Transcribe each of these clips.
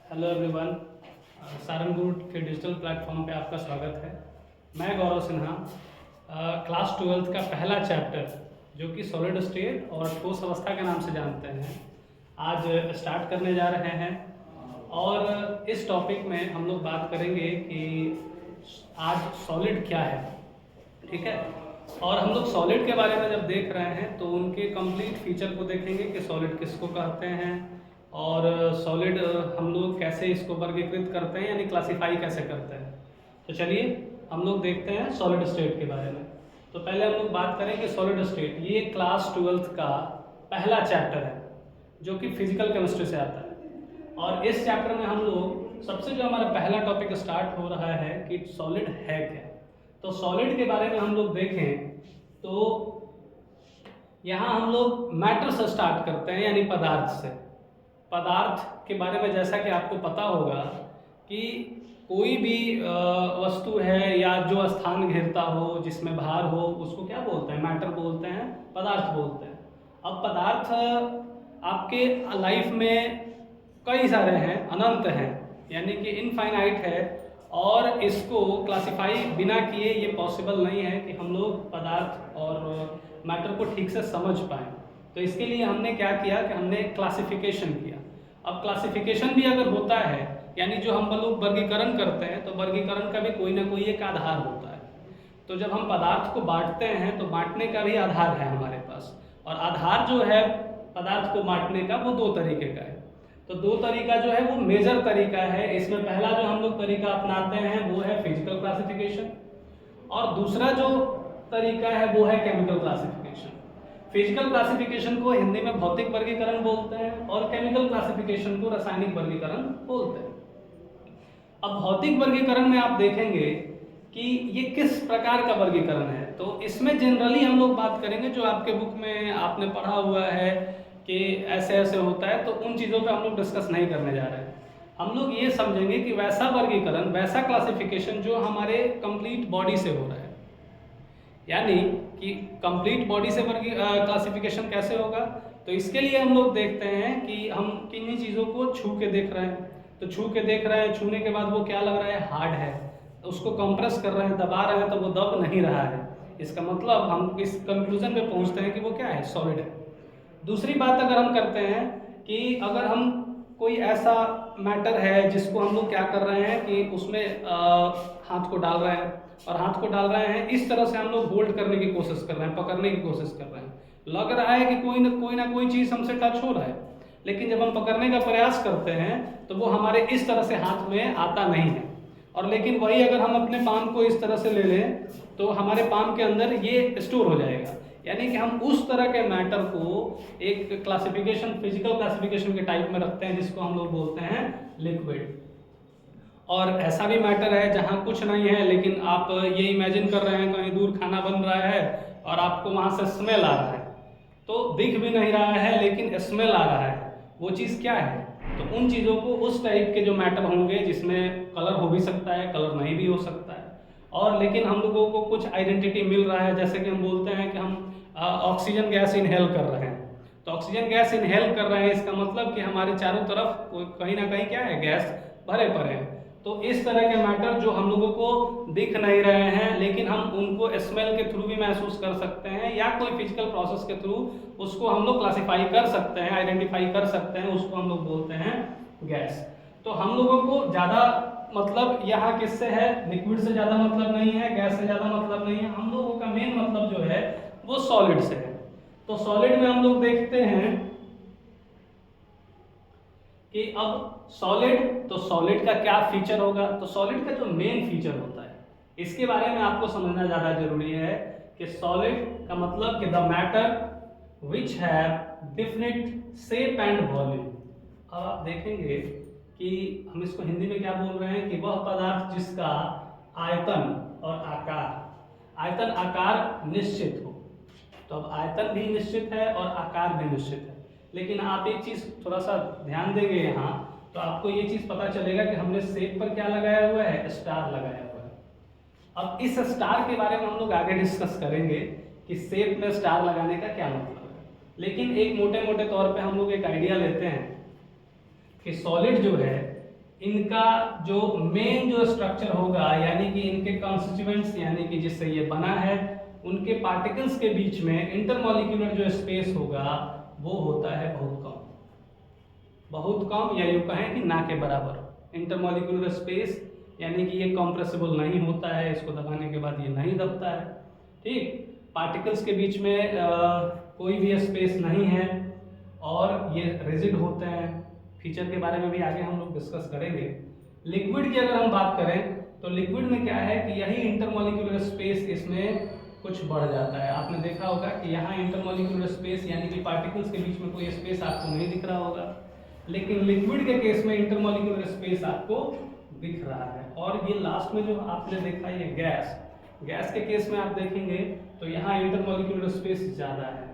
Hello everyone, Sarang गुरु के digital platform पे आपका स्वागत है। मैं गौरव सिन्हा, क्लास 12th का पहला चैप्टर जो कि सॉलिड स्टेट और ठोस अवस्था के नाम से जानते हैं, आज स्टार्ट करने जा रहे हैं। और इस टॉपिक में हम लोग बात करेंगे कि आज सॉलिड क्या है, ठीक है। और हम लोग सॉलिड के बारे में जब देख रहे हैं तो उनके कंप्लीट फीचर को देखेंगे कि सॉलिड किसको कहते हैं और सॉलिड हम लोग कैसे इसको वर्गीकृत करते हैं, यानी क्लासिफाई कैसे करते हैं। तो चलिए हम लोग देखते हैं सॉलिड स्टेट के बारे में। तो पहले हम लोग बात करें कि सॉलिड स्टेट ये क्लास 12th का पहला चैप्टर है जो कि फिजिकल केमिस्ट्री से आता है। और इस चैप्टर में हम लोग सबसे जो हमारा पहला टॉपिक स्टार्ट हो रहा है कि सॉलिड है क्या। तो सॉलिड के बारे में हम लोग देखें तो यहाँ हम लोग मैटर से स्टार्ट करते हैं, यानी पदार्थ से। पदार्थ के बारे में जैसा कि आपको पता होगा कि कोई भी वस्तु है या जो स्थान घेरता हो, जिसमें भार हो, उसको क्या बोलते हैं? मैटर बोलते हैं, पदार्थ बोलते हैं। अब पदार्थ आपके लाइफ में कई सारे हैं, अनंत हैं, यानी कि इनफाइनाइट है। और इसको क्लासिफाई बिना किए ये पॉसिबल नहीं है कि हम लोग पदार्थ और मैटर को ठीक से समझ पाएँ। तो इसके लिए हमने क्या किया कि हमने क्लासिफिकेशन किया। अब क्लासिफिकेशन भी अगर होता है, यानी जो हम लोग वर्गीकरण करते हैं, तो वर्गीकरण का भी कोई ना कोई एक आधार होता है। तो जब हम पदार्थ को बांटते हैं तो बांटने का भी आधार है हमारे पास। और आधार जो है पदार्थ को बांटने का वो दो तरीके का है। तो दो तरीका जो है वो मेजर तरीका है। इसमें पहला जो हम लोग तरीका अपनाते हैं वो है फिजिकल क्लासिफिकेशन, और दूसरा जो तरीका है वो है केमिकल क्लासिफिकेशन। फिजिकल क्लासिफिकेशन को हिंदी में भौतिक वर्गीकरण बोलते हैं और केमिकल क्लासिफिकेशन को रासायनिक वर्गीकरण बोलते हैं। अब भौतिक वर्गीकरण में आप देखेंगे कि ये किस प्रकार का वर्गीकरण है। तो इसमें जनरली हम लोग बात करेंगे जो आपके बुक में आपने पढ़ा हुआ है कि ऐसे ऐसे होता है, तो उन चीज़ों पे हम लोग डिस्कस नहीं करने जा रहे हैं। हम लोग ये समझेंगे कि वैसा वर्गीकरण, वैसा क्लासिफिकेशन जो हमारे कंप्लीट बॉडी से हो रहा है। यानी कि कंप्लीट बॉडी से क्लासिफिकेशन कैसे होगा। तो इसके लिए हम लोग देखते हैं कि हम किन्हीं चीज़ों को छू के देख रहे हैं। तो छू के देख रहे हैं, छूने के बाद वो क्या लग रहा है? हार्ड है। तो उसको कंप्रेस कर रहे हैं, दबा रहे हैं, तो वो दब नहीं रहा है। इसका मतलब हम इस कंक्लूजन पे पहुंचते हैं कि वो क्या है? सॉलिड है। दूसरी बात अगर हम करते हैं कि अगर हम कोई ऐसा मैटर है जिसको हम लोग क्या कर रहे हैं कि उसमें हाथ को डाल रहे हैं, और हाथ को डाल रहे हैं इस तरह से हम लोग होल्ड करने की कोशिश कर रहे हैं, पकड़ने की कोशिश कर रहे हैं। लग रहा है कि कोई ना कोई चीज़ हमसे टच हो रहा है, लेकिन जब हम पकड़ने का प्रयास करते हैं तो वो हमारे इस तरह से हाथ में आता नहीं है। और लेकिन वही अगर हम अपने पाम को इस तरह से ले लें तो हमारे पाम के अंदर ये स्टोर हो जाएगा। यानी कि हम उस तरह के मैटर को एक क्लासिफिकेशन, फिजिकल क्लासिफिकेशन के टाइप में रखते हैं, जिसको हम लोग बोलते हैं लिक्विड। और ऐसा भी मैटर है जहाँ कुछ नहीं है, लेकिन आप ये इमेजिन कर रहे हैं कहीं दूर खाना बन रहा है और आपको वहाँ से स्मेल आ रहा है, तो दिख भी नहीं रहा है लेकिन स्मेल आ रहा है। वो चीज़ क्या है? तो उन चीज़ों को, उस टाइप के जो मैटर होंगे जिसमें कलर हो भी सकता है, कलर नहीं भी हो सकता है, और लेकिन हम लोगों को कुछ आइडेंटिटी मिल रहा है। जैसे कि हम बोलते हैं कि हम ऑक्सीजन गैस इनहेल कर रहे हैं। तो ऑक्सीजन गैस इनहेल कर रहे हैं, इसका मतलब कि हमारे चारों तरफ कहीं ना कहीं क्या है? गैस भरे पड़े हैं। तो इस तरह के मैटर जो हम लोगों को दिख नहीं रहे हैं, लेकिन हम उनको स्मेल के थ्रू भी महसूस कर सकते हैं, या कोई फिजिकल प्रोसेस के थ्रू उसको हम लोग क्लासिफाई कर सकते हैं, आइडेंटिफाई कर सकते हैं, उसको हम लोग बोलते हैं गैस। तो हम लोगों को ज़्यादा मतलब यहाँ किससे है? लिक्विड से ज़्यादा मतलब नहीं है, गैस से ज़्यादा मतलब नहीं है। हम लोगों का मेन मतलब जो है वो सॉलिड से है। तो सॉलिड में हम लोग देखते हैं कि अब सॉलिड, तो सॉलिड का क्या फीचर होगा? तो सॉलिड का जो मेन फीचर होता है, इसके बारे में आपको समझना ज़्यादा जरूरी है कि सॉलिड का मतलब कि the matter which have definite shape and volume. अब आप देखेंगे कि हम इसको हिंदी में क्या बोल रहे हैं कि वह पदार्थ जिसका आयतन और आयतन आकार निश्चित हो। तो अब आयतन भी निश्चित है और आकार भी निश्चित है। लेकिन आप एक चीज़ थोड़ा सा ध्यान देंगे यहाँ, तो आपको ये चीज़ पता चलेगा कि हमने शेप पर क्या लगाया हुआ है? स्टार लगाया हुआ है। अब इस स्टार के बारे में हम लोग आगे डिस्कस करेंगे कि शेप में स्टार लगाने का क्या मतलब है। लेकिन एक मोटे मोटे तौर पे हम लोग एक आइडिया लेते हैं कि सॉलिड जो है इनका जो मेन जो स्ट्रक्चर होगा, यानी कि इनके कॉन्स्टिट्यूएंट्स, यानी कि जिससे ये बना है, उनके पार्टिकल्स के बीच में इंटरमॉलिक्यूलर जो स्पेस होगा वो होता है बहुत कम, बहुत कम, या यूं कहें कि ना के बराबर। इंटरमॉलिक्यूलर स्पेस यानी कि ये कंप्रेसिबल नहीं होता है, इसको दबाने के बाद ये नहीं दबता है। ठीक, पार्टिकल्स के बीच में कोई भी स्पेस नहीं है और ये रिजिड होते हैं। फीचर के बारे में भी आगे हम लोग डिस्कस करेंगे। लिक्विड की अगर हम बात करें तो लिक्विड में क्या है कि यही इंटरमॉलिक्यूलर स्पेस इसमें कुछ बढ़ जाता है। आपने देखा होगा कि यहाँ इंटरमॉलिक्यूलर स्पेस यानी कि पार्टिकल्स के बीच में कोई स्पेस आपको नहीं दिख रहा होगा, लेकिन लिक्विड के केस में इंटरमॉलिक्यूलर स्पेस आपको दिख रहा है। और ये लास्ट में जो आपने देखा ये गैस, गैस के केस में आप देखेंगे तो यहाँ इंटरमॉलिक्यूलर स्पेस ज़्यादा है।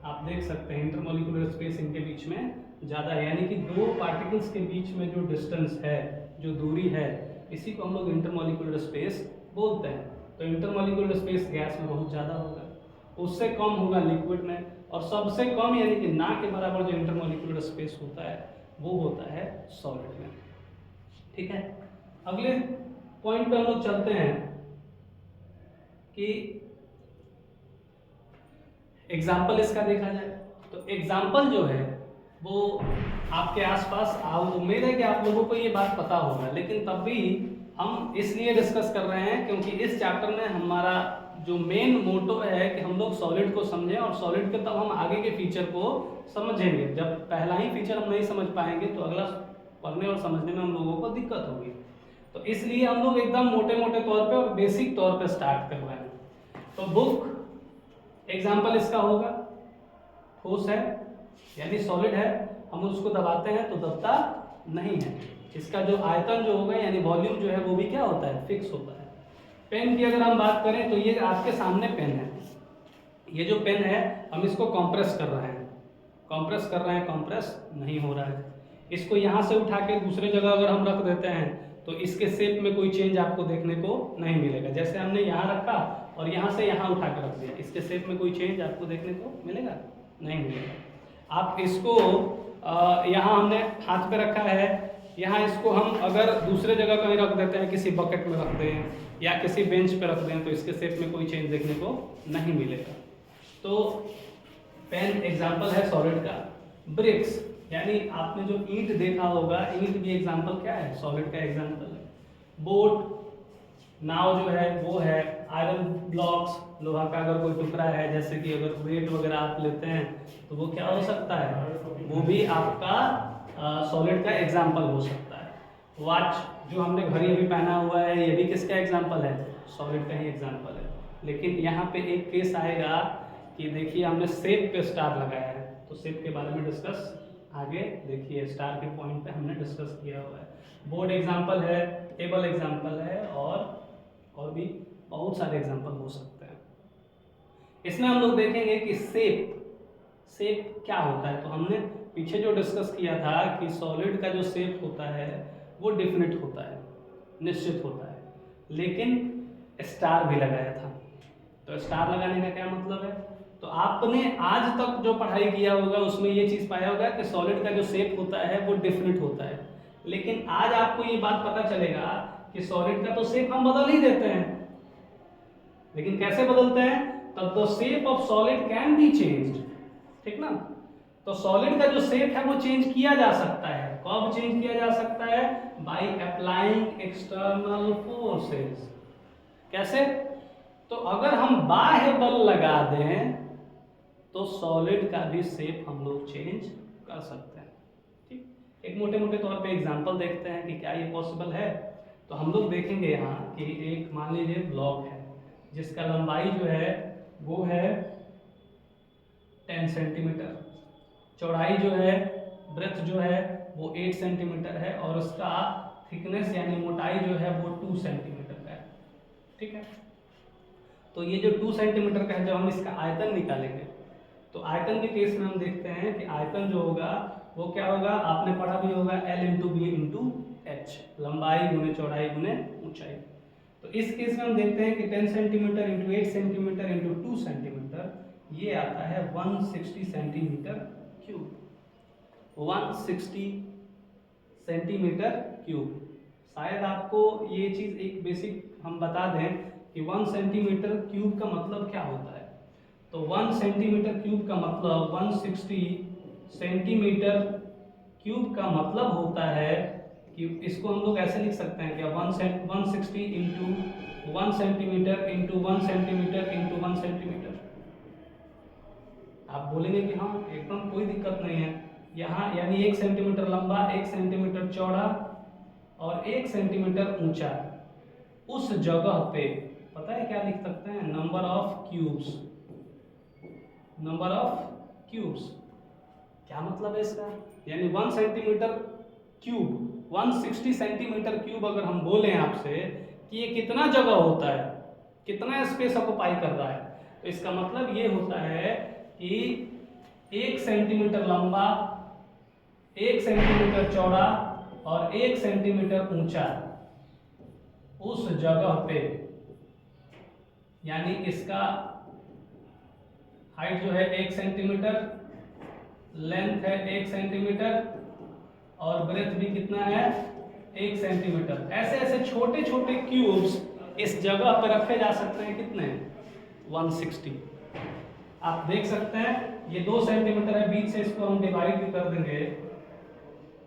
आप देख सकते हैं इंटरमॉलिक्यूलर स्पेस इनके बीच में ज़्यादा है, यानी कि दो पार्टिकल्स के बीच में जो डिस्टेंस है, जो दूरी है, इसी को हम लोग इंटरमॉलिक्यूलर स्पेस बोलते हैं। तो इंटरमॉलिक्यूलर स्पेस गैस में बहुत ज़्यादा होगा, उससे कम होगा लिक्विड में, और सबसे कम यानी कि ना के बराबर जो इंटरमॉलिक्यूलर स्पेस होता है वो होता है सॉलिड में। ठीक है, अगले पॉइंट पे हम लोग चलते हैं कि एग्जाम्पल इसका देखा जाए तो एग्जाम्पल जो है वो आपके आसपास, उम्मीद है कि आप लोगों को ये बात पता होगा, लेकिन तब भी हम इसलिए डिस्कस कर रहे हैं क्योंकि इस चैप्टर में हमारा जो मेन मोटो है कि हम लोग सॉलिड को समझें, और सॉलिड के तब हम आगे के फीचर को समझेंगे। जब पहला ही फीचर हम नहीं समझ पाएंगे तो अगला पढ़ने और समझने में हम लोगों को दिक्कत होगी। तो इसलिए हम लोग एकदम मोटे मोटे तौर पे और बेसिक तौर पे स्टार्ट कर रहे हैं। तो बुक एग्जाम्पल इसका होगा, ठोस है यानी सॉलिड है, हम उसको दबाते हैं तो दबता नहीं है। इसका जो आयतन जो होगा यानी वॉल्यूम जो है वो भी क्या होता है, फिक्स होता है। पेन की अगर हम बात करें तो ये आपके सामने पेन है, ये जो पेन है हम इसको कंप्रेस कर रहे हैं, कंप्रेस कर रहे हैं, कंप्रेस नहीं हो रहा है। इसको यहाँ से उठा के दूसरे जगह अगर हम रख देते हैं तो इसके शेप में कोई चेंज आपको देखने को नहीं मिलेगा। जैसे हमने यहाँ रखा और यहाँ से यहाँ उठा के रख दिया, इसके शेप में कोई चेंज आपको देखने को मिलेगा? नहीं मिलेगा। आप इसको यहाँ हमने हाथ पे रखा है, यहाँ इसको हम अगर दूसरे जगह कहीं रख देते हैं, किसी बकेट में रख दें या किसी बेंच पे रख दें, तो इसके शेप में कोई चेंज देखने को नहीं मिलेगा। तो पेन एग्जाम्पल है सॉलिड का। ब्रिक्स यानी आपने जो ईंट देखा होगा, ईंट भी एग्जाम्पल क्या है, सॉलिड का एग्जाम्पल है। बोट, नाव जो है वो है। आयरन ब्लॉक्स, लोहा का अगर कोई टुकड़ा है, जैसे कि अगर वेट वगैरह आप लेते हैं तो वो क्या हो सकता है, वो भी आपका सॉलिड का एग्जाम्पल हो सकता है। वॉच जो हमने घड़ी अभी पहना हुआ है, ये भी किसका एग्जाम्पल है, सॉलिड का ही एग्जाम्पल है। लेकिन यहाँ पे एक केस आएगा कि देखिए हमने शेप पे स्टार लगाया है, तो शेप के बारे में डिस्कस आगे देखिए, स्टार के पॉइंट पे हमने डिस्कस किया हुआ है। बोर्ड एग्जाम्पल है, टेबल एग्जाम्पल है, और भी बहुत सारे एग्जाम्पल हो सकते हैं। इसमें हम लोग देखेंगे कि शेप क्या होता है। तो हमने पीछे जो डिस्कस किया था कि सॉलिड का जो शेप होता है वो डिफिनिट होता है, निश्चित होता है, लेकिन स्टार भी लगाया था। तो स्टार लगाने का क्या मतलब है, तो आपने आज तक जो पढ़ाई किया होगा उसमें ये चीज़ पाया होगा कि सॉलिड का जो शेप होता है वो डिफिनिट होता है, लेकिन आज आपको ये बात पता चलेगा कि सॉलिड का तो शेप हम बदल ही देते हैं। लेकिन कैसे बदलते हैं, तब the shape of solid can be changed, ठीक ना। तो सॉलिड का जो शेप है वो चेंज किया जा सकता है। कब चेंज किया जा सकता है, बाय अप्लाइंग एक्सटर्नल फोर्सेस। कैसे, तो अगर हम बाह्य बल लगा दें तो सॉलिड का भी शेप हम लोग चेंज कर सकते हैं। ठीक, एक मोटे मोटे तौर पे एग्जांपल देखते हैं कि क्या ये पॉसिबल है। तो हम लोग देखेंगे यहाँ कि एक मान लीजिए ब्लॉक है जिसका लंबाई जो है वो है 10 सेंटीमीटर, चौड़ाई जो है, ब्रेथ जो है वो 8 सेंटीमीटर है, और उसका थिकनेस यानी मोटाई जो है वो 2 सेंटीमीटर का है। ठीक है, तो ये जो 2 सेंटीमीटर का है, जब हम इसका आयतन निकालेंगे तो आयतन के केस में हम देखते हैं कि आयतन जो होगा वो क्या होगा, आपने पढ़ा भी होगा L into B into H, लंबाई गुने चौड़ाई गुने ऊंचाई। तो इस केस में हम देखते हैं कि 10 centimetre into 8 centimetre into 2 centimetre, ये आता है 160 सेंटीमीटर क्यूब। 160 centimetre cube. शायद आपको ये चीज़ एक बेसिक हम बता दें कि 1 सेंटीमीटर क्यूब का मतलब क्या होता है। तो 1 सेंटीमीटर क्यूब का मतलब 160 सेंटीमीटर क्यूब का मतलब होता है कि इसको हम लोग ऐसे लिख सकते हैं कि 160 into 1 centimetre into 1 centimetre into 1 centimetre. आप बोलेंगे कि हाँ एकदम कोई दिक्कत नहीं है, यहाँ यानी 1 सेंटीमीटर लंबा, 1 सेंटीमीटर चौड़ा और 1 सेंटीमीटर ऊंचा। उस जगह पे पता है क्या लिख सकते हैं, number of cubes. Number of cubes क्या मतलब है इसका, यानी 1 सेंटीमीटर क्यूब 160 सेंटीमीटर क्यूब अगर हम बोलें आपसे कि ये कितना जगह होता है, कितना स्पेस ऑक्युपाई कर रहा है, तो इसका मतलब ये होता है कि 1 सेंटीमीटर लंबा, 1 सेंटीमीटर चौड़ा और 1 सेंटीमीटर ऊंचा उस जगह पे, यानी इसका हाइट जो है 1 सेंटीमीटर, लेंथ है 1 सेंटीमीटर और ब्रेथ भी कितना है 1 सेंटीमीटर। ऐसे ऐसे छोटे छोटे क्यूब्स इस जगह पर रखे जा सकते हैं, कितने 160। आप देख सकते हैं ये 2 सेंटीमीटर है, बीच से इसको हम डिवाइड भी कर देंगे,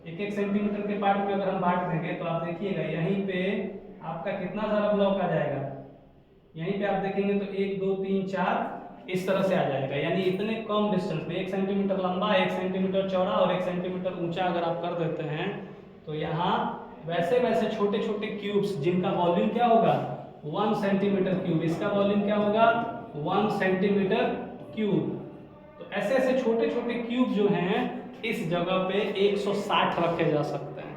1-1 सेंटीमीटर के पार्ट में अगर हम बांट देंगे तो आप देखिएगा यहीं पे आपका कितना सारा ब्लॉक आ जाएगा। यहीं पे आप देखेंगे तो 1 2 3 4 इस तरह से आ जाएगा, यानी इतने कम डिस्टेंस में 1 सेंटीमीटर लंबा, 1 सेंटीमीटर चौड़ा और 1 सेंटीमीटर ऊंचा अगर आप कर देते हैं तो यहाँ वैसे वैसे छोटे छोटे क्यूब्स जिनका वॉल्यूम क्या होगा 1 सेंटीमीटर क्यूब, इसका वॉल्यूम क्या होगा 1 सेंटीमीटर क्यूब। तो ऐसे ऐसे छोटे छोटे क्यूब जो हैं इस जगह पे 160 रखे जा सकते हैं,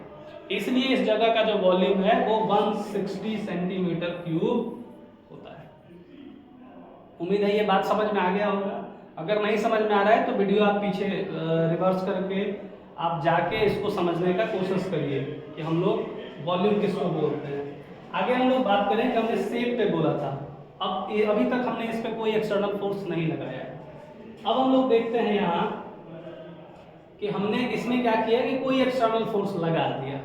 इसलिए इस जगह का जो वॉल्यूम है वो 160 सेंटीमीटर क्यूब होता है। उम्मीद है ये बात समझ में आ गया होगा। अगर नहीं समझ में आ रहा है तो वीडियो आप पीछे रिवर्स करके आप जाके इसको समझने का कोशिश करिए कि हम लोग वॉल्यूम किसको बोलते हैं। आगे हम लोग बात करें कि हमने शेप पे बोला था, अभी तक हमने इस पे कोई एक्सटर्नल फोर्स नहीं लगाया है। अब हम लोग देखते हैं यहाँ कि हमने इसमें क्या किया कि कोई एक्सटर्नल फोर्स लगा दिया,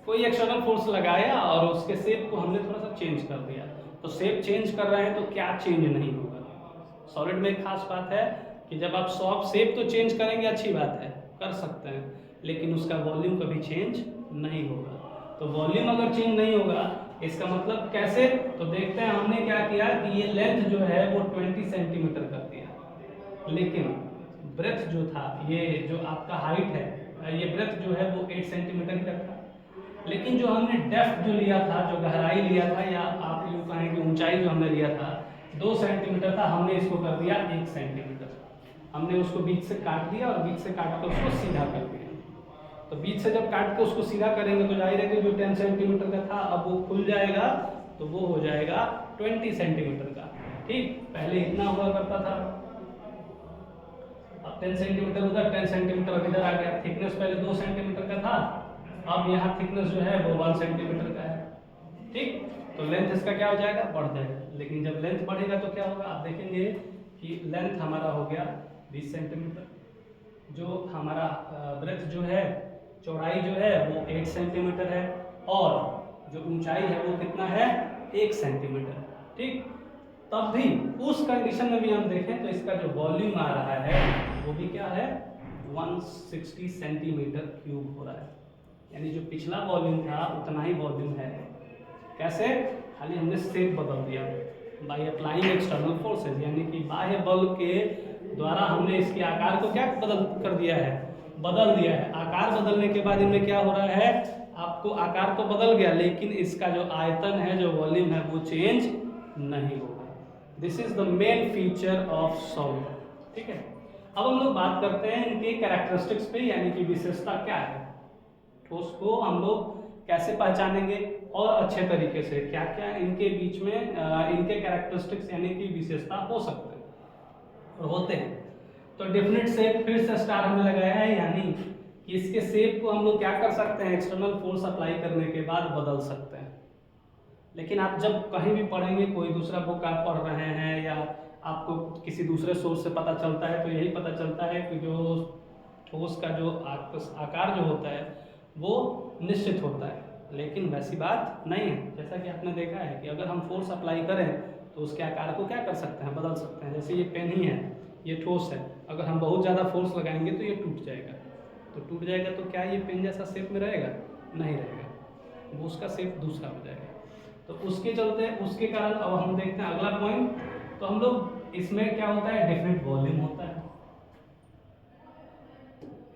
कोई एक्सटर्नल फोर्स लगाया और उसके शेप को हमने थोड़ा सा चेंज कर दिया। तो शेप चेंज कर रहे हैं तो क्या चेंज नहीं होगा। सॉलिड में एक खास बात है कि जब आप शेप तो चेंज करेंगे, अच्छी बात है, कर सकते हैं, लेकिन उसका वॉल्यूम कभी चेंज नहीं होगा। तो वॉल्यूम अगर चेंज नहीं होगा इसका मतलब कैसे, तो देखते हैं हमने क्या किया कि ये लेंथ जो है वो 20 सेंटीमीटर कर दिया, लेकिन ब्रेथ जो था, ये जो आपका हाइट है, ये ब्रेथ जो है वो 8 सेंटीमीटर ही रखा। लेकिन जो हमने डेप्थ जो लिया था, जो गहराई लिया था, या आप यूँ कहें कि ऊंचाई जो हमने लिया था 2 सेंटीमीटर था, हमने इसको कर दिया 1 सेंटीमीटर। हमने उसको बीच से काट दिया और बीच से काट कर उसको सीधा कर दिया। तो बीच से जब काट के उसको सीधा करेंगे तो जाहिर है कि जो 10 सेंटीमीटर का था अब वो खुल जाएगा, तो वो हो जाएगा 20 सेंटीमीटर का। ठीक, पहले इतना हुआ करता था, अब 10 सेंटीमीटर उधर, 10 सेंटीमीटर अब इधर आ गया। थिकनेस पहले 2 सेंटीमीटर का था, अब यहाँ थिकनेस जो है वो 1 सेंटीमीटर का है। ठीक, तो लेंथ इसका क्या हो जाएगा, बढ़ जाएगा। लेकिन जब लेंथ बढ़ेगा तो क्या होगा, आप देखेंगे कि लेंथ हमारा हो गया 20 सेंटीमीटर, जो हमारा ब्रेथ जो है, चौड़ाई जो है वो 8 सेंटीमीटर है, और जो ऊंचाई है वो कितना है 1 सेंटीमीटर। ठीक, तब भी उस कंडीशन में भी हम देखें तो इसका जो वॉल्यूम आ रहा है वो भी क्या है 160 सेंटीमीटर क्यूब हो रहा है, यानी जो पिछला वॉल्यूम था उतना ही वॉल्यूम है। कैसे, खाली हमने शेप बदल दिया बाय अप्लाइंग एक्सटर्नल फोर्सेज, यानी कि बाह्य बल के द्वारा हमने इसके आकार को क्या कर दिया है, बदल दिया है। आकार बदलने के बाद इनमें क्या हो रहा है, आपको आकार तो बदल गया लेकिन इसका जो आयतन है, जो वॉल्यूम है वो चेंज नहीं होगा। This is the main feature of solid. ठीक है, अब हम लोग बात करते हैं इनके कैरेक्टरिस्टिक्स पे, यानी कि विशेषता क्या है, ठोस को हम लोग कैसे पहचानेंगे और अच्छे तरीके से क्या क्या इनके बीच में इनके कैरेक्टरिस्टिक्स यानी कि विशेषता हो सकते हैं और होते हैं। तो डेफिनेट शेप फिर से स्टार हमने लगाया है, यानी कि इसके शेप को हम लोग क्या कर सकते हैं, एक्सटर्नल फोर्स अप्लाई करने के बाद बदल सकते हैं। लेकिन आप जब कहीं भी पढ़ेंगे, कोई दूसरा बुक आप पढ़ रहे हैं या आपको किसी दूसरे सोर्स से पता चलता है, तो यही पता चलता है कि जो ठोस का जो आकार जो होता है वो निश्चित होता है। लेकिन वैसी बात नहीं है। जैसा कि आपने देखा है कि अगर हम फोर्स अप्लाई करें तो उसके आकार को क्या कर सकते हैं, बदल सकते हैं। जैसे ये पेन ही है, ये ठोस है, अगर हम बहुत ज़्यादा फोर्स लगाएंगे तो ये टूट जाएगा। तो टूट जाएगा तो क्या ये पेन जैसा शेप में रहेगा? नहीं रहेगा, वो उसका शेप दूसरा हो जाएगा। तो उसके चलते, उसके कारण अब हम देखते हैं अगला पॉइंट। तो हम लोग इसमें क्या होता है, डेफिनेट वॉल्यूम होता है,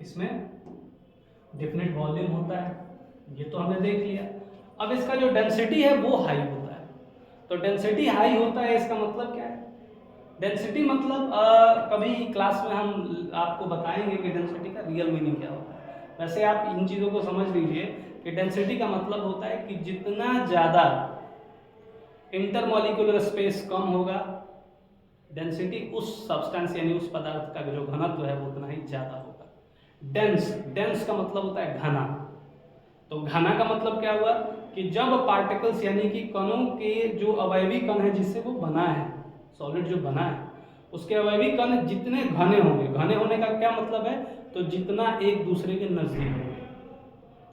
इसमें डेफिनेट वॉल्यूम होता है, ये तो हमने देख लिया। अब इसका जो डेंसिटी है वो हाई होता है। तो डेंसिटी हाई होता है, इसका मतलब क्या है? डेंसिटी मतलब कभी क्लास में हम आपको बताएंगे कि डेंसिटी का रियल मीनिंग क्या होता है। वैसे आप इन चीज़ों को समझ लीजिए कि डेंसिटी का मतलब होता है कि जितना ज़्यादा इंटरमॉलिक्यूलर स्पेस कम होगा, डेंसिटी उस सब्सटेंस यानी उस पदार्थ का जो घनत्व है वो उतना ही ज़्यादा होगा। डेंस, डेंस का मतलब होता है घना। तो घना का मतलब क्या हुआ कि जब पार्टिकल्स यानी कि कणों के जो अवयवी कण है जिससे वो बना है, सॉलिड जो बना है, उसके अवयवी कण जितने घने होंगे, घने होने का क्या मतलब है, तो जितना एक दूसरे के नजदीक होंगे,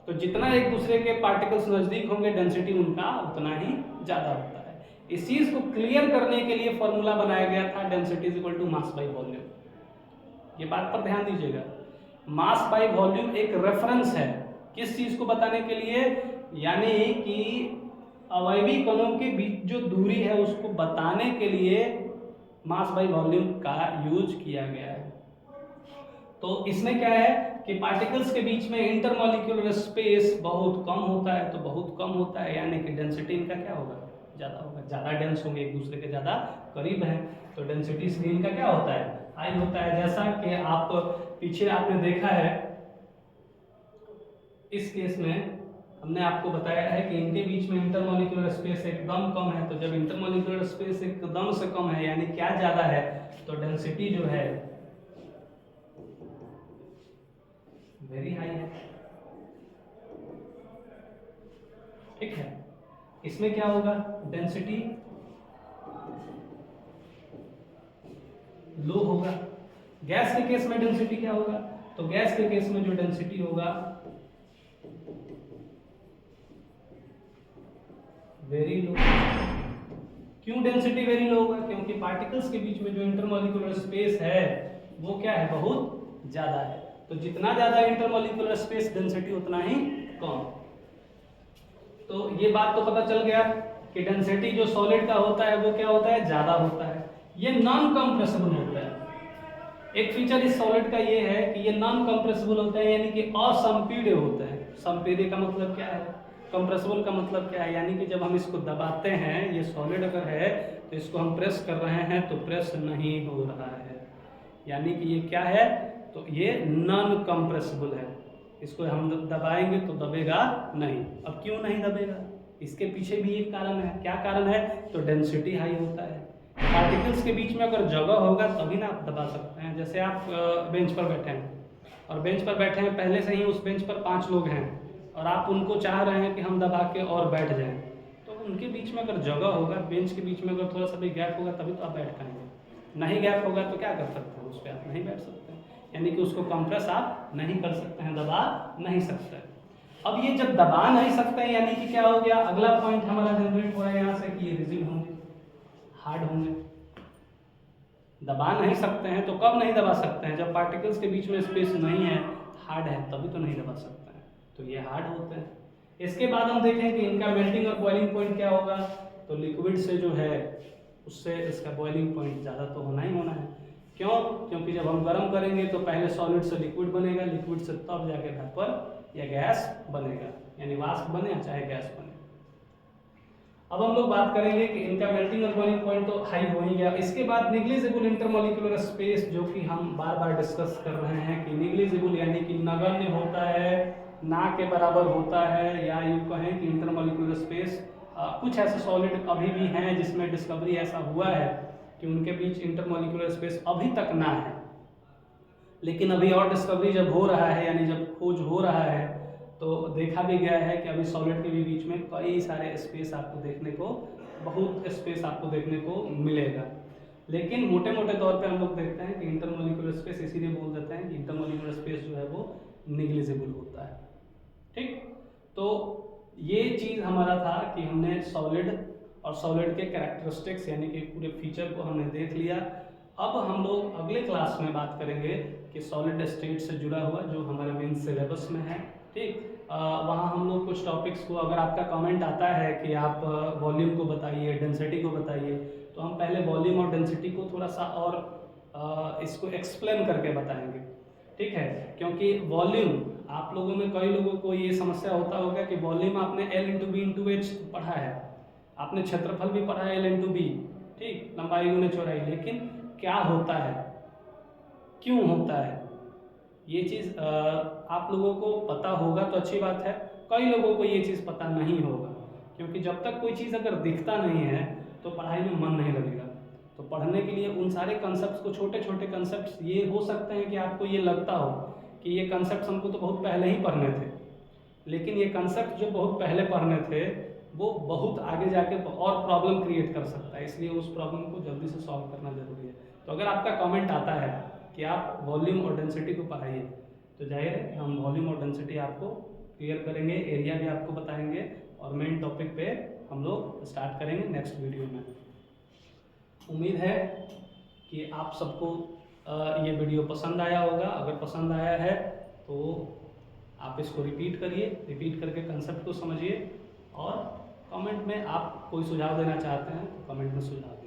तो जितना एक दूसरे के पार्टिकल्स नजदीक होंगे डेंसिटी उनका उतना ही ज्यादा होता है। इस चीज को क्लियर करने के लिए फॉर्मूला बनाया गया था, density is equal to mass by volume. ये बात पर ध्यान दीजिएगा, मास बाई वॉल्यूम एक रेफरेंस है किस चीज को बताने के लिए, यानी कि अवयवी कणों के बीच जो दूरी है उसको बताने के लिए मास बाई वॉल्यूम का यूज किया गया है। तो इसमें क्या है कि पार्टिकल्स के बीच में इंटरमॉलिक्यूलर स्पेस बहुत कम होता है, तो बहुत कम होता है यानी कि डेंसिटी इनका क्या होगा, ज़्यादा होगा। ज़्यादा डेंस होंगे, एक दूसरे के ज़्यादा करीब हैं, तो डेंसिटी इसलिए इनका क्या होता है, हाई होता है। जैसा कि आप पीछे आपने देखा है, इस केस में हमने आपको बताया है कि इनके बीच में इंटरमॉलिक्यूलर स्पेस एकदम कम है। तो जब इंटरमॉलिक्यूलर स्पेस एकदम से कम है यानी क्या ज़्यादा है, तो डेंसिटी जो है वेरी हाई है। ठीक है, इसमें क्या होगा, डेंसिटी लो होगा। गैस के केस में डेंसिटी क्या होगा, तो गैस के केस में जो डेंसिटी होगा वेरी लो। क्यों डेंसिटी वेरी लो होगा, क्योंकि पार्टिकल्स के बीच में जो इंटरमॉलिक्यूलर स्पेस है वो क्या है, बहुत ज्यादा है। तो जितना ज्यादा इंटरमॉलिक्यूलर स्पेस डेंसिटी उतना ही कम। तो ये बात तो पता चल गया कि डेंसिटी जो सॉलिड का होता है वो क्या होता है, ज्यादा होता है। ये नॉन कंप्रेसिबल होता है। एक फीचर इस सॉलिड का ये है कि ये नॉन कंप्रेसिबल होता है, यानी कि असंपीड्य होता है। संपीड्य का मतलब क्या है, कंप्रेसिबल का मतलब क्या है, यानी कि जब हम इसको दबाते हैं, ये सॉलिड अगर है तो इसको हम प्रेस कर रहे हैं तो प्रेस नहीं हो रहा है, यानी कि ये क्या है, तो ये नॉन कंप्रेसिबल है। इसको हम दबाएंगे तो दबेगा नहीं। अब क्यों नहीं दबेगा, इसके पीछे भी एक कारण है। क्या कारण है, तो डेंसिटी हाई होता है। पार्टिकल्स के बीच में अगर जगह होगा तभी ना आप दबा सकते हैं। जैसे आप बेंच पर बैठे हैं और बेंच पर बैठे हैं, पहले से ही उस बेंच पर 5 लोग हैं और आप उनको चाह रहे हैं कि हम दबा के और बैठ जाएं, तो उनके बीच में अगर जगह होगा, बेंच के बीच में अगर थोड़ा सा भी गैप होगा तभी तो आप बैठ पाएंगे। नहीं गैप होगा तो क्या कर सकते हैं, उस पर आप नहीं बैठ सकते हैं, यानी कि उसको कंप्रेस आप नहीं कर सकते हैं, दबा नहीं सकते। अब ये जब दबा नहीं सकते हैं यानी कि क्या हो गया, अगला पॉइंट हमारा जनरेट हो रहा है यहाँ से कि ये रिजिड होंगे, हार्ड होंगे। दबा नहीं सकते हैं तो कब नहीं दबा सकते हैं, जब पार्टिकल्स के बीच में स्पेस नहीं है, हार्ड है, तभी तो नहीं दबा सकते हैं, तो ये हार्ड होते हैं। इसके बाद हम देखें कि इनका मेल्टिंग और बॉइलिंग पॉइंट क्या होगा, तो लिक्विड से जो है उससे इसका बॉइलिंग पॉइंट ज़्यादा तो होना ही होना है। क्यों, क्योंकि जब हम गर्म करेंगे तो पहले सॉलिड से लिक्विड बनेगा, लिक्विड से तब जाके वेपर या गैस बनेगा, यानी वाष्प बने चाहे गैस बने। अब हम लोग बात करेंगे कि इनका मेल्टिंग और बॉइलिंग पॉइंट तो हाई हो ही गया। इसके बाद निग्लिजिबल इंटरमॉलिक्यूलर स्पेस, जो कि हम बार बार डिस्कस कर रहे हैं कि निग्लिजिबल यानी कि नगण्य होता है, ना के बराबर होता है, या यूँ कहें कि इंटरमॉलिक्यूलर स्पेस कुछ ऐसे सॉलिड अभी भी हैं जिसमें डिस्कवरी ऐसा हुआ है कि उनके बीच इंटरमॉलिक्यूलर स्पेस अभी तक ना है, लेकिन अभी और डिस्कवरी जब हो रहा है यानी जब खोज हो रहा है तो देखा भी गया है कि अभी सॉलिड के भी बीच में कई सारे स्पेस आपको देखने को, बहुत स्पेस आपको देखने को मिलेगा। लेकिन मोटे मोटे तौर पे हम लोग देखते हैं कि इंटरमॉलिक्यूलर स्पेस इसीलिए बोल देते हैं कि इंटरमॉलिक्यूलर स्पेस जो है वो निग्लिजिबल होता है। ठीक। तो ये चीज़ हमारा था कि हमने सॉलिड और सॉलिड के कैरेक्टरिस्टिक्स यानी कि पूरे फीचर को हमने देख लिया। अब हम लोग अगले क्लास में बात करेंगे कि सॉलिड स्टेट से जुड़ा हुआ जो हमारे मेन सिलेबस में है, ठीक। वहाँ हम लोग कुछ टॉपिक्स को, अगर आपका कमेंट आता है कि आप वॉल्यूम को बताइए, डेंसिटी को बताइए, तो हम पहले वॉल्यूम और डेंसिटी को थोड़ा सा और इसको एक्सप्लेन करके बताएंगे, ठीक है। क्योंकि वॉल्यूम, आप लोगों में कई लोगों को ये समस्या होता होगा कि वॉल्यूम आपने L into B into H पढ़ा है, आपने क्षेत्रफल भी पढ़ा है L इंटू बी, ठीक, लंबाई गुने चौड़ाई, लेकिन क्या होता है, क्यों होता है, ये चीज़ आप लोगों को पता होगा तो अच्छी बात है। कई लोगों को ये चीज़ पता नहीं होगा, क्योंकि जब तक कोई चीज़ अगर दिखता नहीं है तो पढ़ाई में मन नहीं लगेगा। तो पढ़ने के लिए उन सारे कंसेप्ट को, छोटे छोटे कंसेप्ट, ये हो सकते हैं कि आपको ये लगता हो कि ये कंसेप्ट हमको तो बहुत पहले ही पढ़ने थे, लेकिन ये कंसेप्ट जो बहुत पहले पढ़ने थे वो बहुत आगे जाके और प्रॉब्लम क्रिएट कर सकता है, इसलिए उस प्रॉब्लम को जल्दी से सॉल्व करना जरूरी है। तो अगर आपका कमेंट आता है कि आप वॉल्यूम और डेंसिटी को पढ़ाइए, तो जाहिर है कि हम वॉल्यूम और डेंसिटी आपको क्लियर करेंगे, एरिया भी आपको बताएंगे, और मेन टॉपिक पे हम लोग स्टार्ट करेंगे नेक्स्ट वीडियो में। उम्मीद है कि आप सबको ये वीडियो पसंद आया होगा। अगर पसंद आया है तो आप इसको रिपीट करिए, रिपीट करके कंसेप्ट को समझिए, और कमेंट में आप कोई सुझाव देना चाहते हैं तो कमेंट में सुझाव